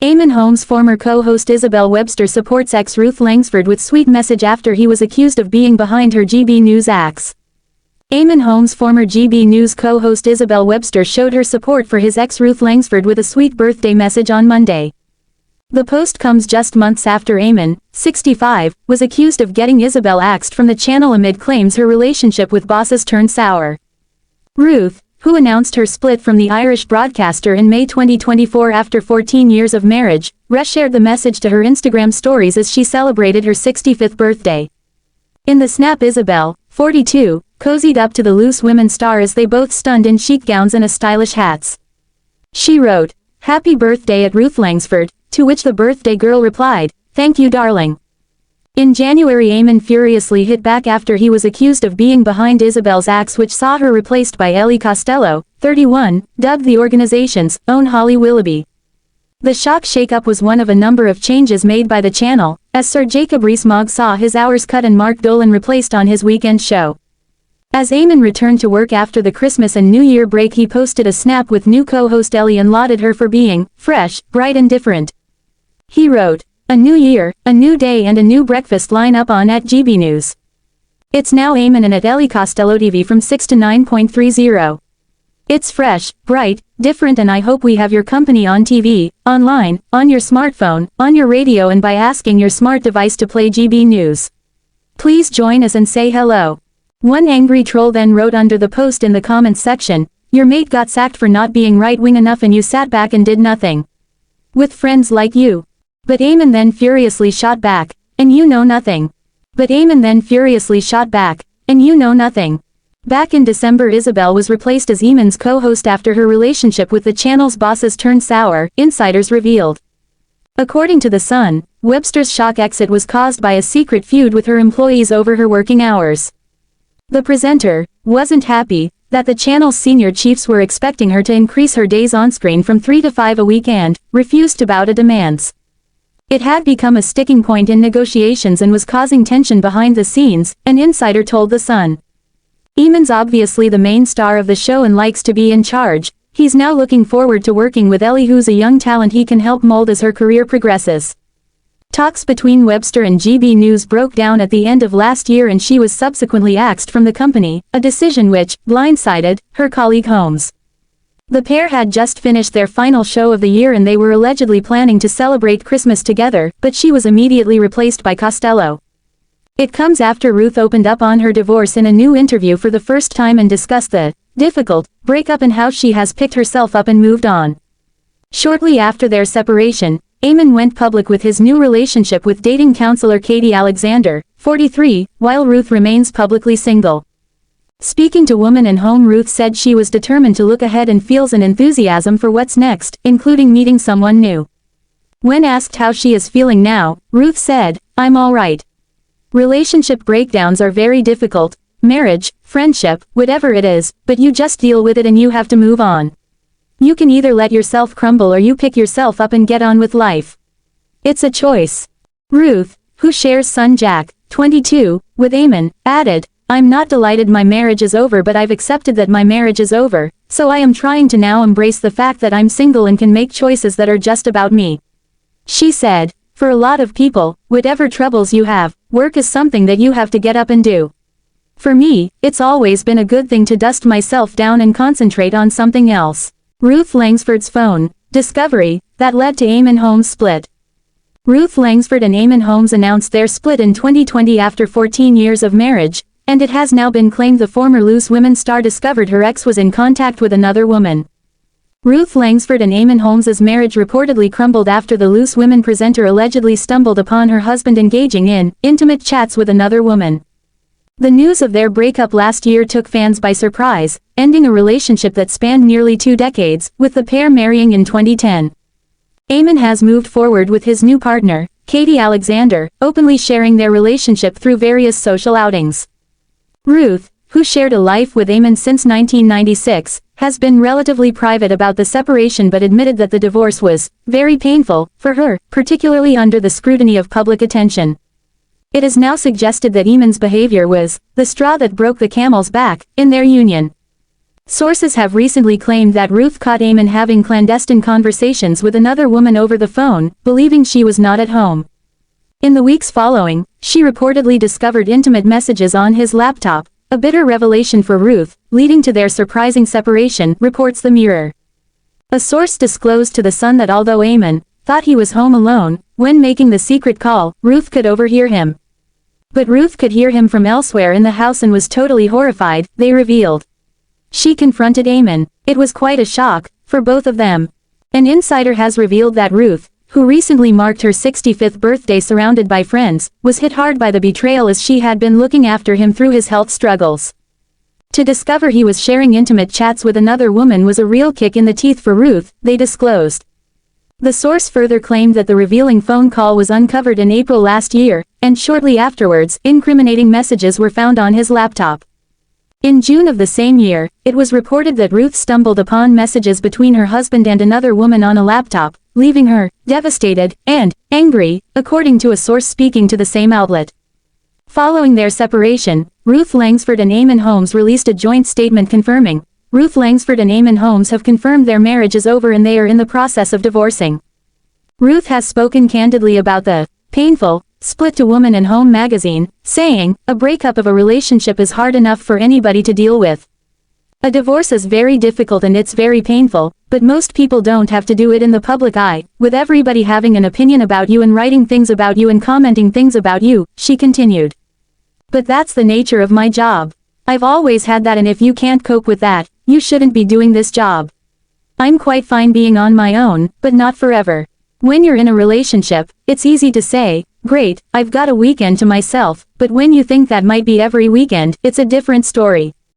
Eamonn Holmes' former co-host Isabel Webster supports ex Ruth Langsford with sweet message after he was accused of being behind her GB News acts. Eamonn Holmes' former GB News co-host Isabel Webster showed her support for his ex Ruth Langsford with a sweet birthday message on Monday. The post comes just months after Eamonn, 65, was accused of getting Isabel axed from the channel amid claims her relationship with bosses turned sour. Ruth, who announced her split from the Irish broadcaster in May 2024 after 14 years of marriage, reshared the message to her Instagram stories as she celebrated her 65th birthday. In the snap, Isabel, 42, cozied up to the Loose Women star as they both stunned in chic gowns and stylish hats. She wrote, "Happy birthday at Ruth Langsford," to which the birthday girl replied, "Thank you, darling." In January, Eamonn furiously hit back after he was accused of being behind Isabel's acts, which saw her replaced by Ellie Costello, 31, dubbed the organization's own Holly Willoughby. The shock shakeup was one of a number of changes made by the channel, as Sir Jacob Rees-Mogg saw his hours cut and Mark Dolan replaced on his weekend show. As Eamonn returned to work after the Christmas and New Year break, he posted a snap with new co-host Ellie and lauded her for being fresh, bright and different. He wrote, "A new year, a new day and a new breakfast lineup on at GB News. It's now Eamonn and at Ellie Costello TV from 6 to 9:30. It's fresh, bright, different, and I hope we have your company on TV, online, on your smartphone, on your radio, and by asking your smart device to play GB News. Please join us and say hello." One angry troll then wrote under the post in the comments section, "Your mate got sacked for not being right-wing enough and you sat back and did nothing. With friends like you." But Eamonn then furiously shot back, "And you know nothing." But Eamonn then furiously shot back, "And you know nothing." Back in December, Isabel was replaced as Eamonn's co-host after her relationship with the channel's bosses turned sour, insiders revealed. According to The Sun, Webster's shock exit was caused by a secret feud with her employees over her working hours. The presenter wasn't happy that the channel's senior chiefs were expecting her to increase her days on screen from 3 to 5 a week and refused to bow to demands. It had become a sticking point in negotiations and was causing tension behind the scenes, an insider told The Sun. Eamonn's obviously the main star of the show and likes to be in charge. He's now looking forward to working with Ellie, who's a young talent he can help mold as her career progresses. Talks between Webster and GB News broke down at the end of last year and she was subsequently axed from the company, a decision which blindsided her colleague Holmes. The pair had just finished their final show of the year and they were allegedly planning to celebrate Christmas together, but she was immediately replaced by Costello. It comes after Ruth opened up on her divorce in a new interview for the first time and discussed the difficult breakup and how she has picked herself up and moved on. Shortly after their separation, Eamonn went public with his new relationship with dating counselor Katie Alexander, 43, while Ruth remains publicly single. Speaking to Woman and Home, Ruth said she was determined to look ahead and feels an enthusiasm for what's next, including meeting someone new. When asked how she is feeling now, Ruth said, "I'm all right. Relationship breakdowns are very difficult, marriage, friendship, whatever it is, but you just deal with it and you have to move on. You can either let yourself crumble or you pick yourself up and get on with life. It's a choice." Ruth, who shares son Jack, 22, with Eamonn, added, "I'm not delighted my marriage is over, but I've accepted that my marriage is over, so I am trying to now embrace the fact that I'm single and can make choices that are just about me." She said, "For a lot of people, whatever troubles you have, work is something that you have to get up and do. For me, it's always been a good thing to dust myself down and concentrate on something else." Ruth Langsford's phone discovery that led to Eamonn Holmes' split. Ruth Langsford and Eamonn Holmes announced their split in 2020 after 14 years of marriage, and it has now been claimed the former Loose Women star discovered her ex was in contact with another woman. Ruth Langsford and Eamonn Holmes' marriage reportedly crumbled after the Loose Women presenter allegedly stumbled upon her husband engaging in intimate chats with another woman. The news of their breakup last year took fans by surprise, ending a relationship that spanned nearly 2 decades, with the pair marrying in 2010. Eamonn has moved forward with his new partner, Katie Alexander, openly sharing their relationship through various social outings. Ruth, who shared a life with Eamonn since 1996, has been relatively private about the separation but admitted that the divorce was very painful for her, particularly under the scrutiny of public attention. It is now suggested that Eamonn's behavior was the straw that broke the camel's back in their union. Sources have recently claimed that Ruth caught Eamonn having clandestine conversations with another woman over the phone, believing she was not at home. In the weeks following, she reportedly discovered intimate messages on his laptop, a bitter revelation for Ruth, leading to their surprising separation, reports the Mirror. A source disclosed to The Sun that although Eamonn thought he was home alone, when making the secret call, Ruth could overhear him. But Ruth could hear him from elsewhere in the house and was totally horrified, they revealed. She confronted Eamonn. It was quite a shock, for both of them. An insider has revealed that Ruth, who recently marked her 65th birthday surrounded by friends, was hit hard by the betrayal as she had been looking after him through his health struggles. To discover he was sharing intimate chats with another woman was a real kick in the teeth for Ruth, they disclosed. The source further claimed that the revealing phone call was uncovered in April last year, and shortly afterwards, incriminating messages were found on his laptop. In June of the same year, it was reported that Ruth stumbled upon messages between her husband and another woman on a laptop, leaving her devastated and angry, according to a source speaking to the same outlet. Following their separation, Ruth Langsford and Eamonn Holmes released a joint statement confirming, Ruth Langsford and Eamonn Holmes have confirmed their marriage is over and they are in the process of divorcing. Ruth has spoken candidly about the painful split to Woman and Home magazine, saying, a breakup of a relationship is hard enough for anybody to deal with. A divorce is very difficult and it's very painful, but most people don't have to do it in the public eye, with everybody having an opinion about you and writing things about you and commenting things about you, she continued. But that's the nature of my job. I've always had that, and if you can't cope with that, you shouldn't be doing this job. I'm quite fine being on my own, but not forever. When you're in a relationship, it's easy to say, great, I've got a weekend to myself, but when you think that might be every weekend, it's a different story.